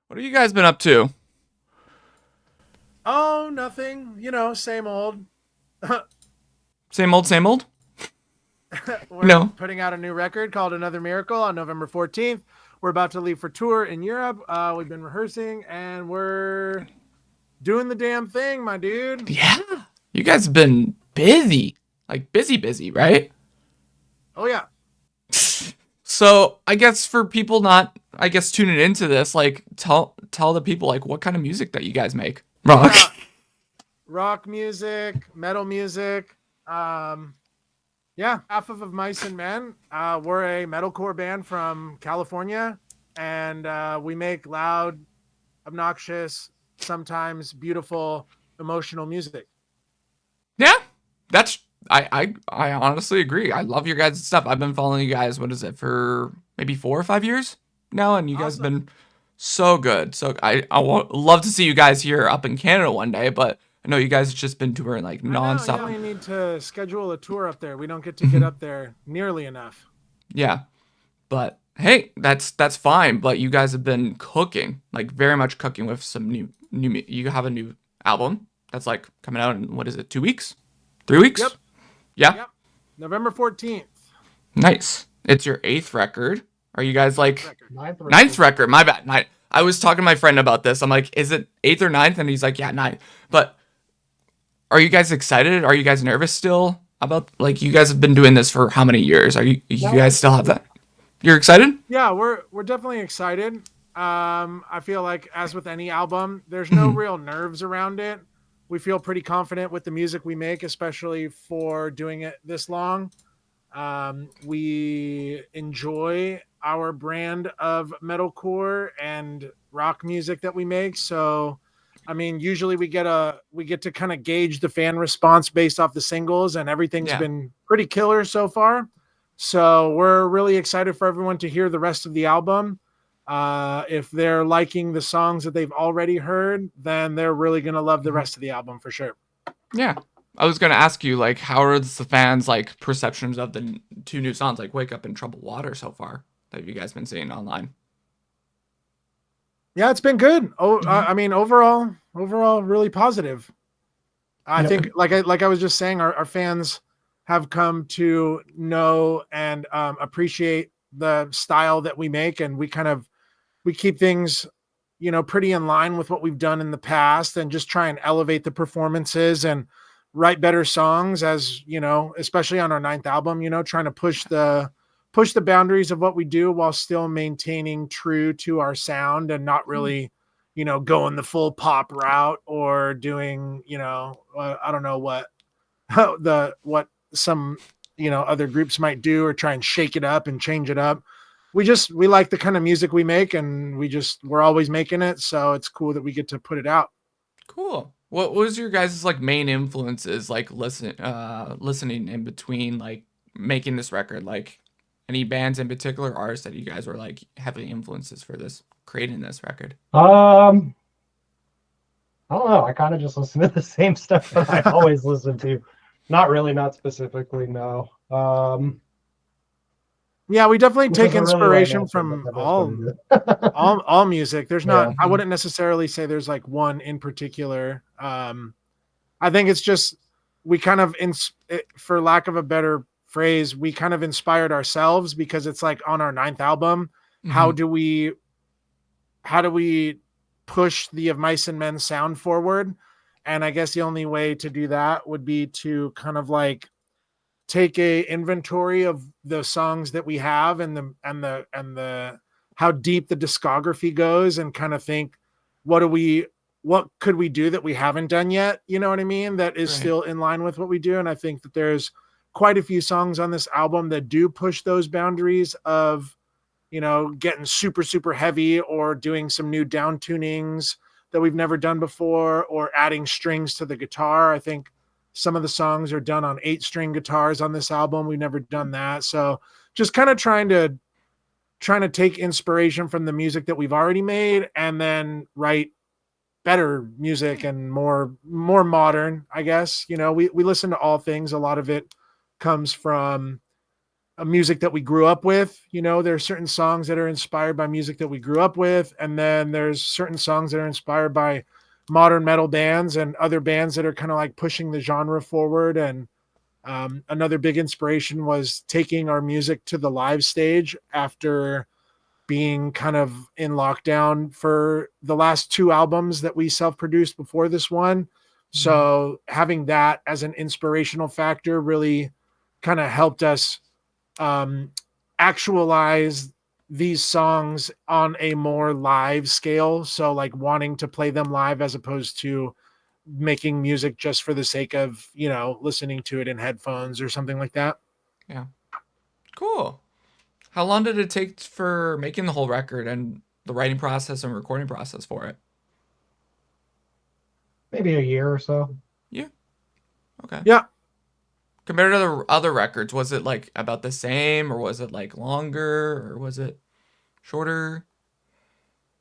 What have you guys been up to? Oh, nothing. Same old. Same old, same old? We're No. putting out a new record called Another Miracle on November 14th. We're about to leave for tour in Europe. We've been rehearsing and we're doing the damn thing, my dude. Yeah. You guys have been busy. Like busy, right? Oh, yeah. So I guess for people not tuning into this, like tell the people like what kind of music that you guys make. Rock. Yeah. Rock music, metal music. Um, yeah. Half of Mice and Men. We're a metalcore band from California and we make loud, obnoxious, sometimes beautiful, emotional music. Yeah. That's I honestly agree. I love your guys' stuff. I've been following you guys, what is it, for maybe 4 or 5 years now, and you guys have Awesome. been so good. So love to see you guys here up in Canada one day, but I know you guys have just been touring like I know. Yeah, nonstop. we need to schedule a tour up there. We don't get to get Mhm. up there nearly enough. Yeah. But hey, that's fine. But you guys have been cooking, like very much cooking with some You have a new album that's like coming out in what is it, 2 weeks, 3 weeks? Yep. Yeah, Yep. November 14th. nice. It's your eighth record. Are you guys Ninth like record. Ninth ninth record. record? My bad. Ninth. I was talking to my friend about this. I'm like, is it eighth or ninth? And he's like, yeah, ninth. But are you guys excited? Are you guys nervous still about like you guys have been doing this for how many years? You No, we're guys still have excited. that? You're excited? Yeah, we're definitely excited. I feel like as with any album, there's no Mhm. real nerves around it. We feel pretty confident with the music we make, especially for doing it this long. We enjoy our brand of metalcore and rock music that we make. So, I mean, usually we get to kind of gauge the fan response based off the singles, and everything's Yeah. been pretty killer so far. So we're really excited for everyone to hear the rest of the album. If they're liking the songs that they've already heard, then they're really gonna love the Mhm. rest of the album for sure. Yeah. I was gonna ask you, like, how are the fans' like perceptions of the two new songs, like "Wake Up" and "Troubled Water" so far that you guys been seeing online? Yeah, it's been good. Hmm. I mean, overall, really positive. I Yep. think, like I was just saying, our fans have come to know and appreciate the style that we make, and we keep things, pretty in line with what we've done in the past, and just try and elevate the performances and write better songs. As especially on our ninth album, trying to push the boundaries of what we do while still maintaining true to our sound and not really going the full pop route or doing I don't know what what some other groups might do, or try and shake it up and change it up. We like the kind of music we make, and we're always making it, so it's cool that we get to put it out. Cool. What was your guys' like main influences, like listening in between like making this record? Like any bands in particular, artists that you guys were like heavily influences for this creating this record? Um, I don't know. I kind of just listen to the same stuff that I always listen to. Not really, not specifically, no. Yeah, we definitely Which is take a really right inspiration answer, but from that is what it is. all music. There's not Yeah. I Mhm. wouldn't necessarily say there's like one in particular. I think it's just we kind of for lack of a better phrase, we kind of inspired ourselves, because it's like on our ninth album, how Mhm. do we how do we push the Of Mice and Men sound forward? And I guess the only way to do that would be to kind of like take a inventory of the songs that we have, and the how deep the discography goes, and kind of think, what do we what could we do that we haven't done yet, you know what I mean, that is Right. still in line with what we do. And I think that there's quite a few songs on this album that do push those boundaries of getting super heavy, or doing some new down tunings that we've never done before, or adding strings to the guitar. I think some of the songs are done on 8-string guitars on this album. We've never done that. So just kind of trying to take inspiration from the music that we've already made, and then write better music and more modern, I guess. We listen to all things. A lot of it comes from music that we grew up with. You know, there are certain songs that are inspired by music that we grew up with, and then there's certain songs that are inspired by modern metal bands and other bands that are kind of like pushing the genre forward. And another big inspiration was taking our music to the live stage after being kind of in lockdown for the last two albums that we self-produced before this one. So having that as an inspirational factor really kind of helped us actualize these songs on a more live scale. So like wanting to play them live as opposed to making music just for the sake of, you know, listening to it in headphones or something like that. Yeah. Cool. How long did it take for making the whole record and the writing process and recording process for it? Maybe a year or so. Yeah. Okay. Yeah. Compared to the other records, was it like about the same, or was it like longer, or was it shorter?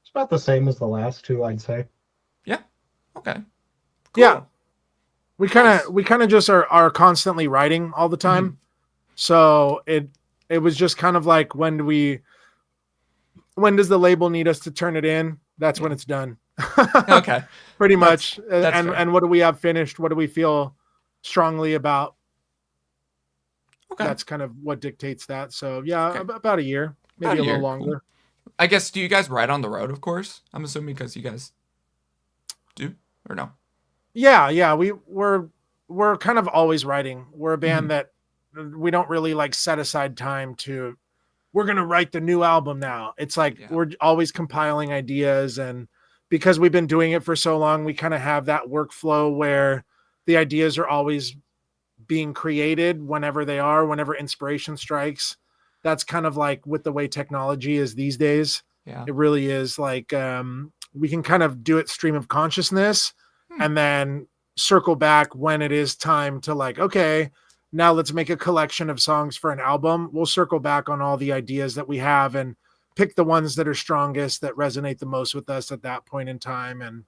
It's about the same as the last two, I'd say. Yeah. Okay. Cool. Yeah. We Nice. kind of just are constantly writing all the time. So it was just kind of like, when does the label need us to turn it in? That's when it's done. Okay. Pretty much. That's fair. And what do we have finished? What do we feel strongly about? Okay. That's kind of what dictates that. So yeah, Okay. about a year, maybe About a a little year, longer. cool. I guess, do you guys ride on the road, of course? I'm assuming because you guys do, or no? Yeah. We're kind of always writing. We're a band that we don't really like set aside time to, we're going to write the new album now. It's like we're always compiling ideas, and because we've been doing it for so long, we kind of have that workflow where the ideas are always being created whenever inspiration strikes. That's kind of like with the way technology is these days. Yeah. It really is like we can kind of do it stream of consciousness and then circle back when it is time to like, okay, now let's make a collection of songs for an album. We'll circle back on all the ideas that we have and pick the ones that are strongest, that resonate the most with us at that point in time, and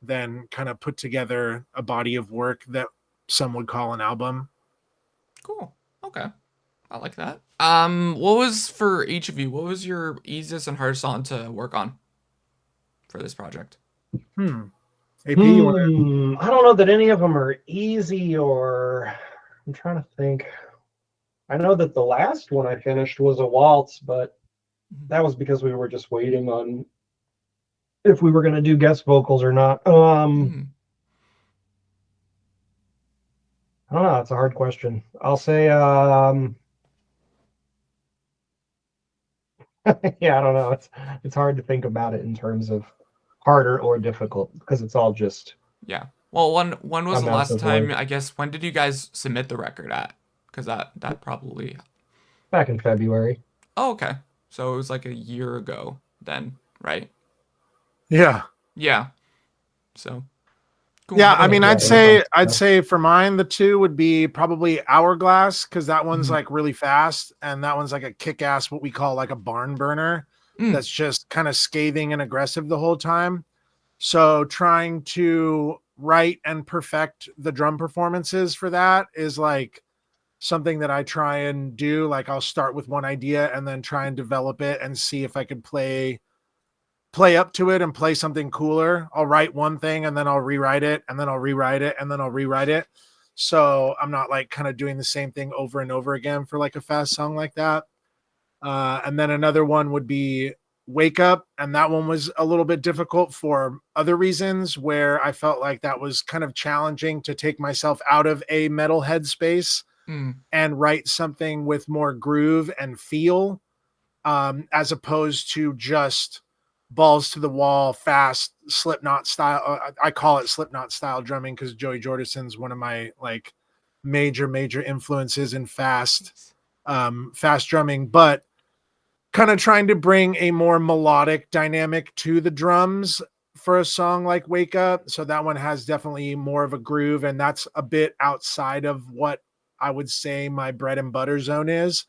then kind of put together a body of work that some would call an album. Cool. Okay. I like that. What was, for each of you, what was your easiest and hardest song to work on for this project? AP, you want to? I don't know that any of them are easy, or I'm trying to think. I know that the last one I finished was a waltz, but that was because we were just waiting on if we were going to do guest vocals or not. I don't know. That's a hard question. I'll say, yeah, I don't know. It's hard to think about it in terms of harder or difficult, because it's all just. Yeah. Well, when was the last time, work. I guess, when did you guys submit the record at? Because that probably. Back in February. Oh, okay. So it was like a year ago then, right? Yeah. Yeah. So. Cool. Yeah, I mean, I'd say for mine, the two would be probably Hourglass, because that one's like really fast, and that one's like a kick-ass, what we call like a barn burner, that's just kind of scathing and aggressive the whole time. So trying to write and perfect the drum performances for that is like something that I try and do. Like I'll start with one idea and then try and develop it and see if I could play up to it and play something cooler. I'll write one thing and then I'll rewrite it, and then I'll rewrite it, and then I'll rewrite it. So I'm not like kind of doing the same thing over and over again for like a fast song like that. And then another one would be Wake Up. And that one was a little bit difficult for other reasons, where I felt like that was kind of challenging to take myself out of a metal headspace and write something with more groove and feel, as opposed to just balls to the wall, fast Slipknot style. I call it Slipknot style drumming because Joey Jordison's one of my like major influences in fast drumming, but kind of trying to bring a more melodic dynamic to the drums for a song like Wake Up. So that one has definitely more of a groove, and that's a bit outside of what I would say my bread and butter zone is.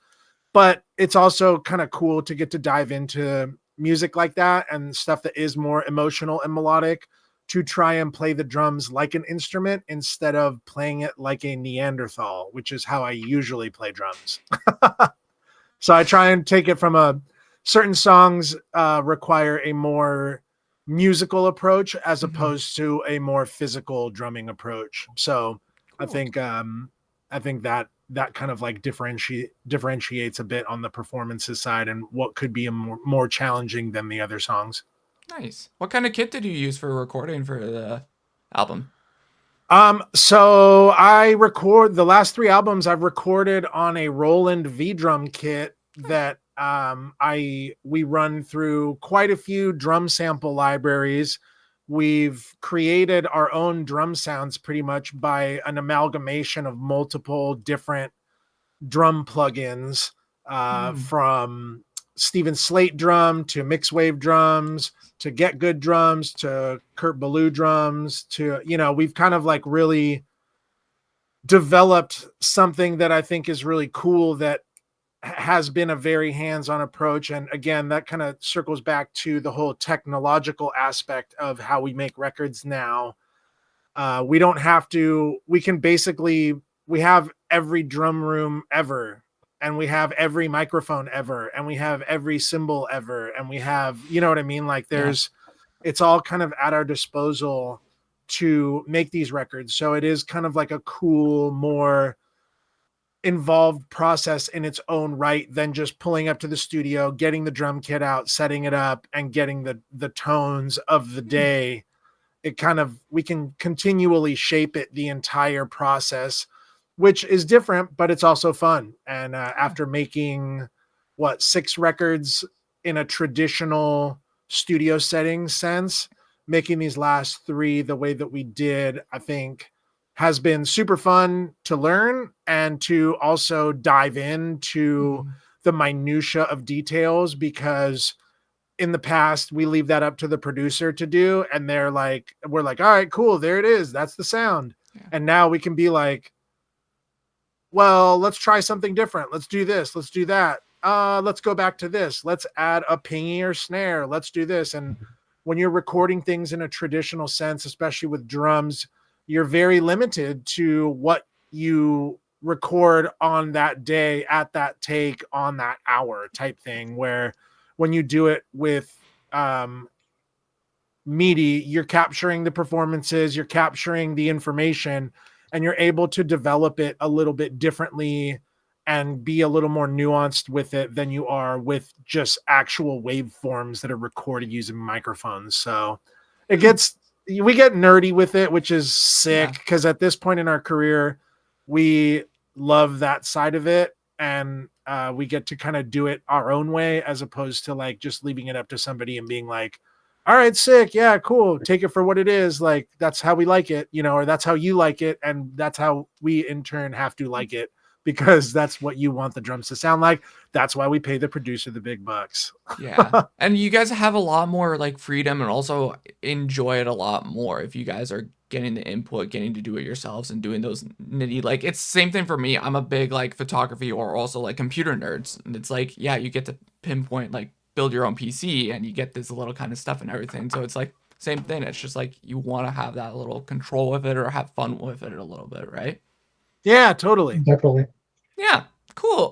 But it's also kind of cool to get to dive into music like that and stuff that is more emotional and melodic, to try and play the drums like an instrument instead of playing it like a Neanderthal, which is how I usually play drums. So I try and take it from a certain songs require a more musical approach as opposed to a more physical drumming approach. So I Cool. think that kind of like differentiates a bit on the performances side and what could be a more challenging than the other songs. Nice. What kind of kit did you use for recording for the album? So I record the last 3 albums I've recorded on a Roland V drum kit that we run through quite a few drum sample libraries. We've created our own drum sounds pretty much by an amalgamation of multiple different drum plugins, from Steven Slate drum to Mixwave drums to Get Good drums to Kurt Ballou drums to, we've kind of like really developed something that I think is really cool that has been a very hands-on approach. And again, that kind of circles back to the whole technological aspect of how we make records now. We don't have to, we can basically, we have every drum room ever, and we have every microphone ever, and we have every cymbal ever, and we have, you know what I mean? Like it's all kind of at our disposal to make these records. So it is kind of like a cool, more involved process in its own right than just pulling up to the studio, getting the drum kit out, setting it up, and getting the tones of the day. It kind of, we can continually shape it the entire process, which is different, but it's also fun. And after making 6 records in a traditional studio setting sense, making these last 3 the way that we did, I think has been super fun to learn and to also dive into the minutia of details, because in the past we leave that up to the producer to do, and we're like, all right, cool, there it is, that's the sound. And now we can be like, well, let's try something different, let's do this, let's do that, let's go back to this, let's add a pingy or snare, let's do this. And when you're recording things in a traditional sense, especially with drums, you're very limited to what you record on that day, at that take, on that hour type thing, where when you do it with MIDI, you're capturing the performances, you're capturing the information, and you're able to develop it a little bit differently and be a little more nuanced with it than you are with just actual waveforms that are recorded using microphones. So we get nerdy with it, which is sick, because at this point in our career, we love that side of it. And we get to kind of do it our own way, as opposed to like just leaving it up to somebody and being like, all right, sick, yeah, cool, take it for what it is, like that's how we like it, or that's how you like it, and that's how we in turn have to like it, because that's what you want the drums to sound like. That's why we pay the producer the big bucks. Yeah. And you guys have a lot more like freedom and also enjoy it a lot more if you guys are getting the input, getting to do it yourselves and doing those nitty, like it's the same thing for me. I'm a big like photography or also like computer nerds. And it's like, yeah, you get to pinpoint, like build your own PC and you get this little kind of stuff and everything. So it's like same thing. It's just like you want to have that little control with it or have fun with it a little bit, right? Yeah, totally. Definitely. Yeah, cool.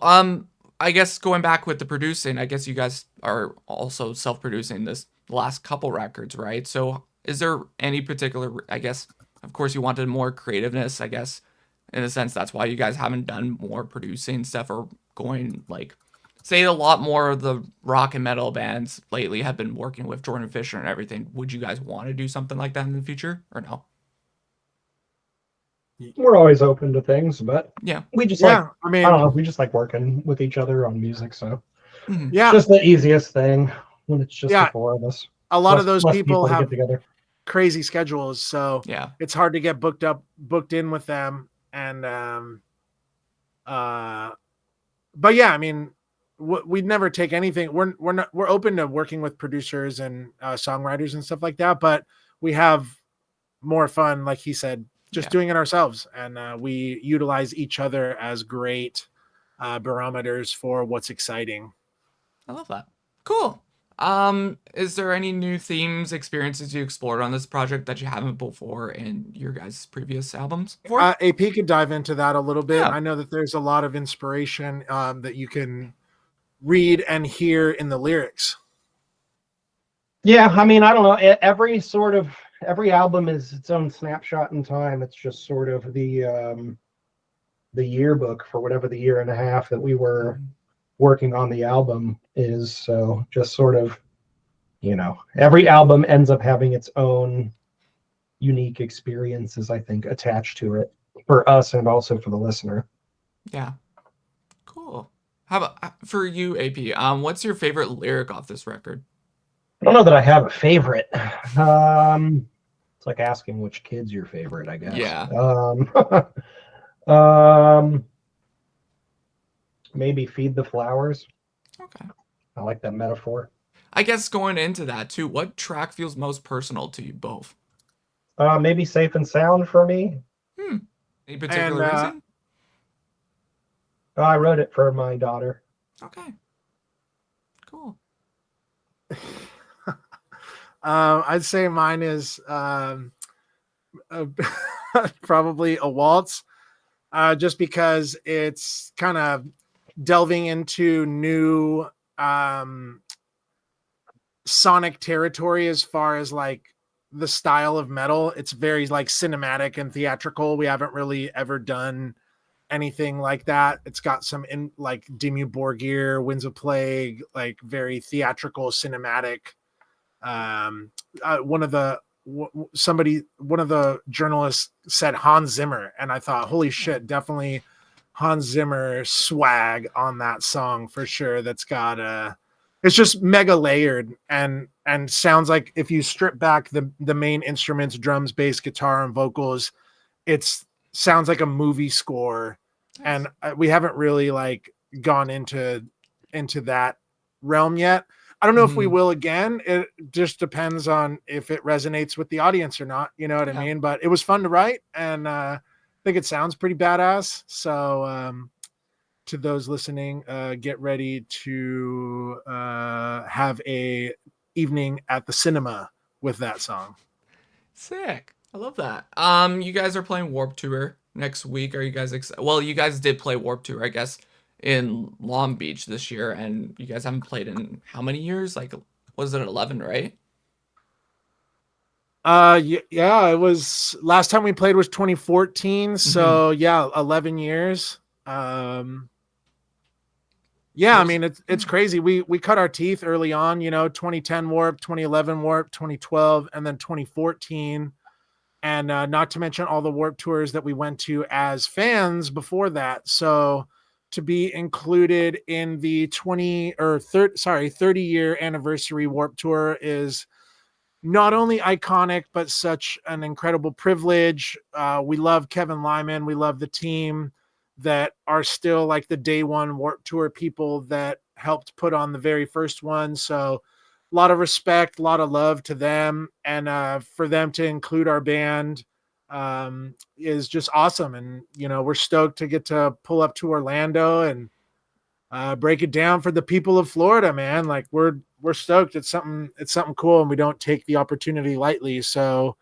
I guess going back with the producing, I guess you guys are also self-producing the last couple records, right? So is there any particular, I guess, of course you wanted more creativeness, I guess, in a sense that's why you guys haven't done more producing stuff or going like, say a lot more of the rock and metal bands lately have been working with Jordan Fisher and everything. Would you guys want to do something like that in the future or no? We're always open to things, but Yeah. we just I don't know, we just like working with each other on music. So yeah, just the easiest thing when it's just the 4 of us. A lot of those people to have get together. crazy schedules, so yeah, it's hard to get booked in with them. And but yeah, I mean, we'd never take anything. We're open to working with producers and songwriters and stuff like that, but we have more fun, like he said, just doing it ourselves. And we utilize each other as great barometers for what's exciting. I love that. Cool. Is there any new themes, experiences you explored on this project that you haven't before in your guys' previous albums? AP could dive into that a little bit. Yeah. I know that there's a lot of inspiration that you can read and hear in the lyrics. Yeah, I mean, I don't know. Every album is its own snapshot in time. It's just sort of the yearbook for whatever the year and a half that we were working on the album is. So just sort of, every album ends up having its own unique experiences, I think, attached to it for us and also for the listener. Yeah. Cool. How about for you, AP? What's your favorite lyric off this record? I don't know that I have a favorite. It's like asking which kid's your favorite, I guess. Yeah. Maybe Feed the Flowers. Okay. I like that metaphor. I guess going into that too, what track feels most personal to you both? Maybe Safe and Sound for me. Any particular reason? I wrote it for my daughter. Okay. Cool. I'd say mine is probably a waltz, just because it's kind of delving into new sonic territory as far as like the style of metal. It's very like cinematic and theatrical. We haven't really ever done anything like that. It's got some in like Dimmu Borgir, Winds of Plague, like very theatrical, cinematic. One of the journalists said Hans Zimmer, and I thought, holy shit, definitely Hans Zimmer swag on that song for sure. That's got it's just mega layered and sounds like if you strip back the main instruments, drums, bass, guitar, and vocals, it's sounds like a movie score. Nice. And we haven't really like gone into that realm yet. I don't know if we will again. It just depends on if it resonates with the audience or not. You know what I mean? But it was fun to write, and I think it sounds pretty badass. So to those listening, get ready to have a evening at the cinema with that song. Sick. I love that. You guys are playing Warped Tour next week. Are you guys excited? Well, you guys did play Warped Tour, I guess, in Long Beach this year, and you guys haven't played in how many years? Like, was it 11, right? Yeah, it was last time we played was 2014. So yeah, 11 years. Yeah, I mean it's crazy. We cut our teeth early on, 2010 Warp, 2011 Warp, 2012, and then 2014. And not to mention all the Warp tours that we went to as fans before that. So to be included in the 30 year anniversary Warp Tour is not only iconic, but such an incredible privilege. We love Kevin Lyman. We love the team that are still like the day one Warp Tour people that helped put on the very first one. So a lot of respect, a lot of love to them. And for them to include our band is just awesome. And, we're stoked to get to pull up to Orlando and break it down for the people of Florida, man. Like we're stoked. It's something cool, and we don't take the opportunity lightly. So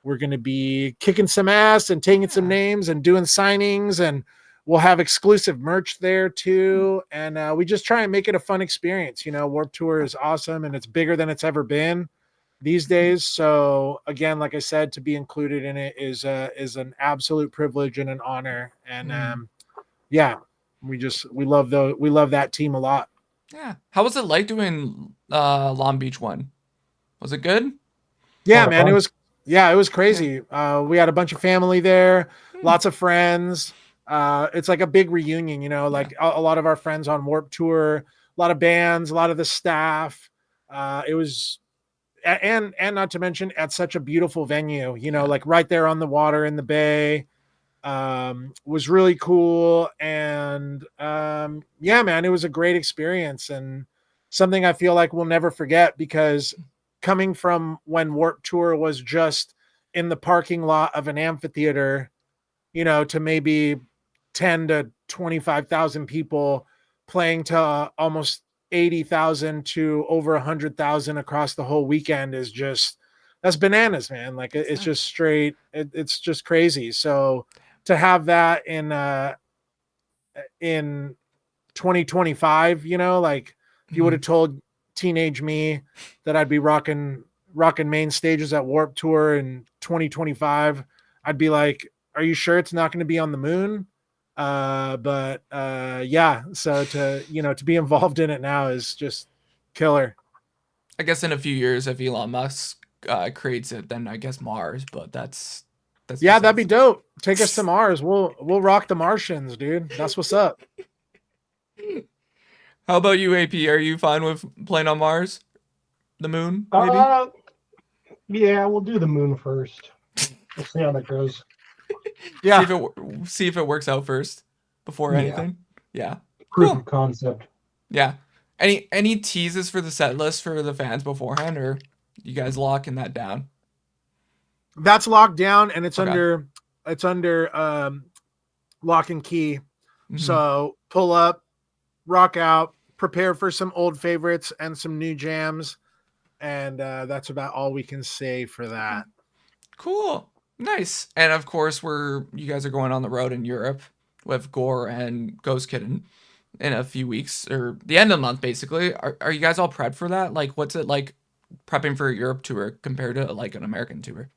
we're going to be kicking some ass and taking some names and doing signings, and we'll have exclusive merch there too. And we just try and make it a fun experience. Warped Tour is awesome, and it's bigger than it's ever been these days. So again, like I said, to be included in it is an absolute privilege and an honor. And yeah, we love that team a lot. Yeah. How was it like doing Long Beach one? Was it good? Yeah, man, it was crazy. We had a bunch of family there, lots of friends. It's like a big reunion, like a lot of our friends on Warped Tour, a lot of bands, a lot of the staff. It was, and not to mention at such a beautiful venue, like right there on the water in the bay. Was really cool. And yeah, man, it was a great experience and something I feel like we'll never forget, because coming from when Warped Tour was just in the parking lot of an amphitheater, to maybe 10 to 25,000 people, playing to almost 80,000 to over 100,000 across the whole weekend is just, that's bananas, man. Like it's just straight. It's just crazy. So to have that in 2025, like if you would have told teenage me that I'd be rocking main stages at Warped Tour in 2025, I'd be like, are you sure it's not going to be on the moon? But yeah, so to be involved in it now is just killer. I guess in a few years, if Elon Musk creates it, then I guess Mars. But that's Yeah, that'd be dope. Take us to Mars. We'll rock the Martians, dude. That's what's up. How about you, AP? Are you fine with playing on Mars, the moon, maybe? Yeah, we'll do the moon first. We'll see how that goes. Yeah, See if it works out first before Yeah. anything. Yeah. Proof Cool. of concept. Yeah. Any teases for the set list for the fans beforehand, or you guys locking that down? that's locked down, and it's Okay. under lock and key. Mhm. So pull up, rock out, prepare for some old favorites and some new jams, and that's about all we can say for that. Cool. Nice. And of course, you guys are going on the road in Europe with Gore and Ghost Kitten in a few weeks, or the end of the month, basically. Are you guys all prepped for that? Like, what's it like prepping for a Europe tour compared to like an American tour?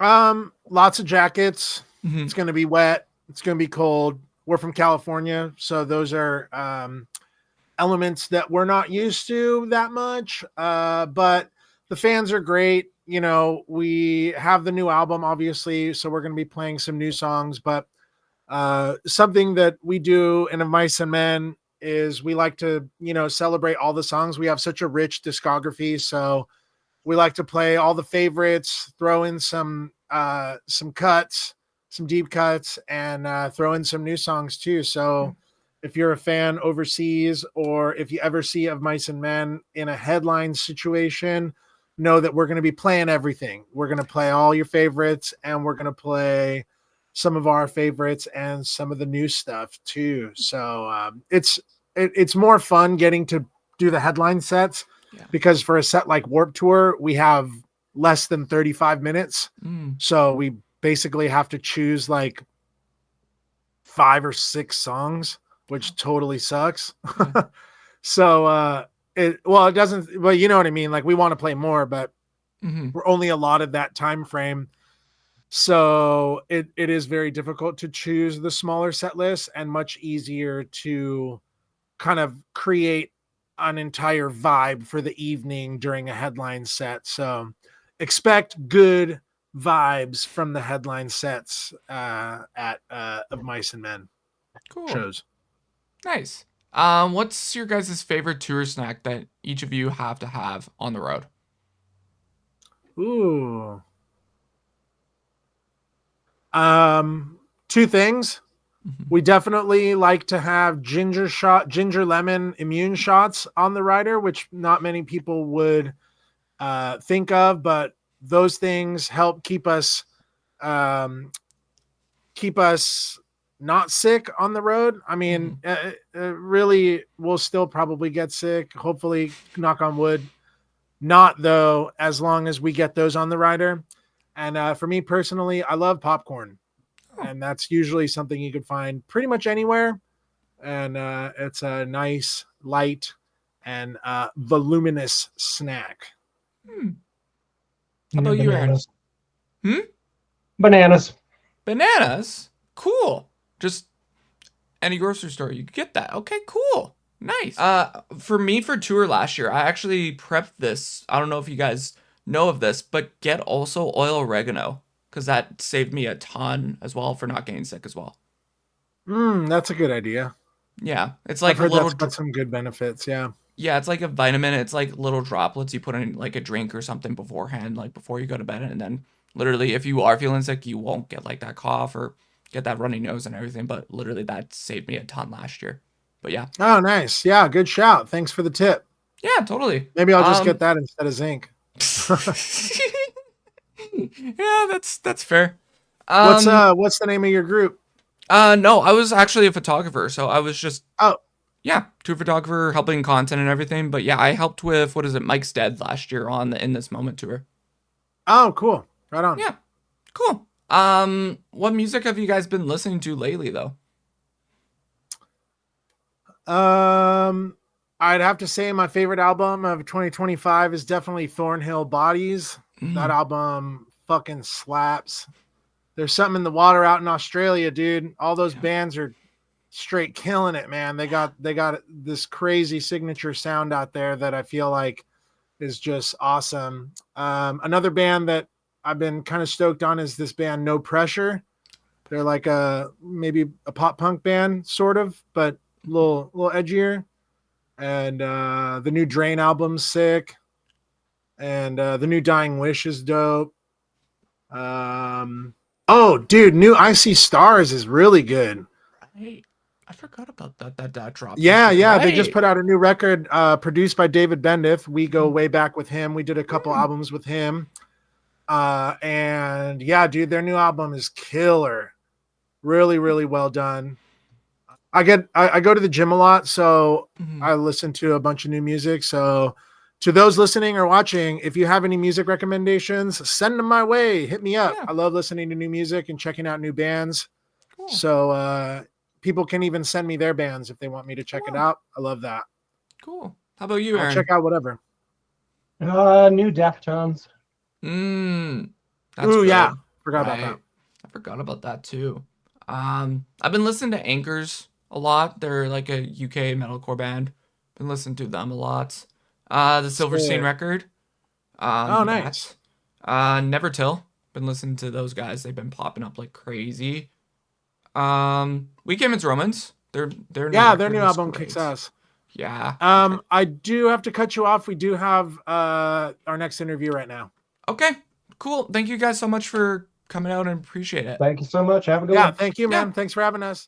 Lots of jackets. Mhm. It's going to be wet. It's going to be cold. We're from California, so those are elements that we're not used to that much. But the fans are great. We have the new album, obviously, so we're going to be playing some new songs. But something that we do in Of Mice and Men is we like to, celebrate all the songs. We have such a rich discography, so we like to play all the favorites, throw in some cuts, some deep cuts, and throw in some new songs too. So if you're a fan overseas, or if you ever see Of Mice and Men in a headline situation, know that we're going to be playing everything. We're going to play all your favorites, and we're going to play some of our favorites and some of the new stuff too. So it's more fun getting to do the headline sets. Yeah. Because for a set like Warped Tour, we have less than 35 minutes. So we basically have to choose like 5 or 6 songs, which totally sucks. Yeah. So it doesn't, well, you know what I mean? Like we want to play more, but we're only allotted that time frame. So it is very difficult to choose the smaller set list, and much easier to kind of create an entire vibe for the evening during a headline set. So expect good vibes from the headline sets at Of Mice and Men Cool. shows. Nice. What's your guys' favorite tour snack that each of you have to have on the road? Ooh. 2 things. We definitely like to have ginger lemon immune shots on the rider, which not many people would think of, but those things help keep us not sick on the road. I mean, really, we'll still probably get sick. Hopefully, knock on wood, not though, as long as we get those on the rider. And for me personally, I love popcorn. And that's usually something you could find pretty much anywhere. And it's a nice, light, and voluminous snack. How about you, Aaron? Bananas. Bananas? Cool. Just any grocery store, you could get that. Okay, cool. Nice. For me, for tour last year, I actually prepped this. I don't know if you guys know of this, but get also oil oregano, because that saved me a ton as well for not getting sick as well. That's a good idea. Yeah, it's like I've heard a little. that's got some good benefits. Yeah. Yeah, it's like a vitamin. It's like little droplets you put in like a drink or something beforehand, like before you go to bed, and then literally, if you are feeling sick, you won't get like that cough or get that runny nose and everything. But literally, that saved me a ton last year. But yeah. Oh, nice. Yeah, good shout. Thanks for the tip. Yeah, totally. Maybe I'll just get that instead of zinc. Yeah, that's fair. What's the name of your group? No, I was actually a photographer, so I was just Oh, yeah, tour photographer, helping content and everything. But yeah, I helped with what is it, Mike's Dead last year on the In This Moment tour. oh, cool. Right on. Yeah, cool. What music have you guys been listening to lately, though? I'd have to say my favorite album of 2025 is definitely Thornhill Bodies. That album fucking slaps. There's something in the water out in Australia, dude. All those bands are straight killing it, man. They got this crazy signature sound out there that I feel like is just awesome. Another band that I've been kind of stoked on is this band No Pressure. They're like maybe a pop punk band, sort of, but a little edgier. And the new Drain album's sick. And the new Dying Wish is dope. Oh, dude, new I See Stars is really good. Right. I forgot about that dropped. Yeah, this year. yeah. Right. They just put out a new record produced by David Bendith. We go way back with him. We did a couple albums with him. And yeah, dude, their new album is killer. Really, really well done. I go to the gym a lot, so I listen to a bunch of new music. So to those listening or watching, if you have any music recommendations, send them my way. Hit me up. Yeah. I love listening to new music and checking out new bands. Cool. So people can even send me their bands if they want me to check it out. I love that. Cool. How about you, Aaron? I'll check out whatever. New Deftones. That's Ooh, good. yeah. Forgot about that. I forgot about that too. I've been listening to Anchors a lot. They're like a UK metalcore band. Been listening to them a lot. The Silverstein record. Oh, nice. Never Till. Been listening to those guys. They've been popping up like crazy. We Came It's Romans. Their new album great. kicks ass. Yeah. I do have to cut you off. We do have our next interview right now. Okay. Cool. Thank you guys so much for coming out and appreciate it. Thank you so much. Have a good one. Yeah, thank you, man. Thanks for having us.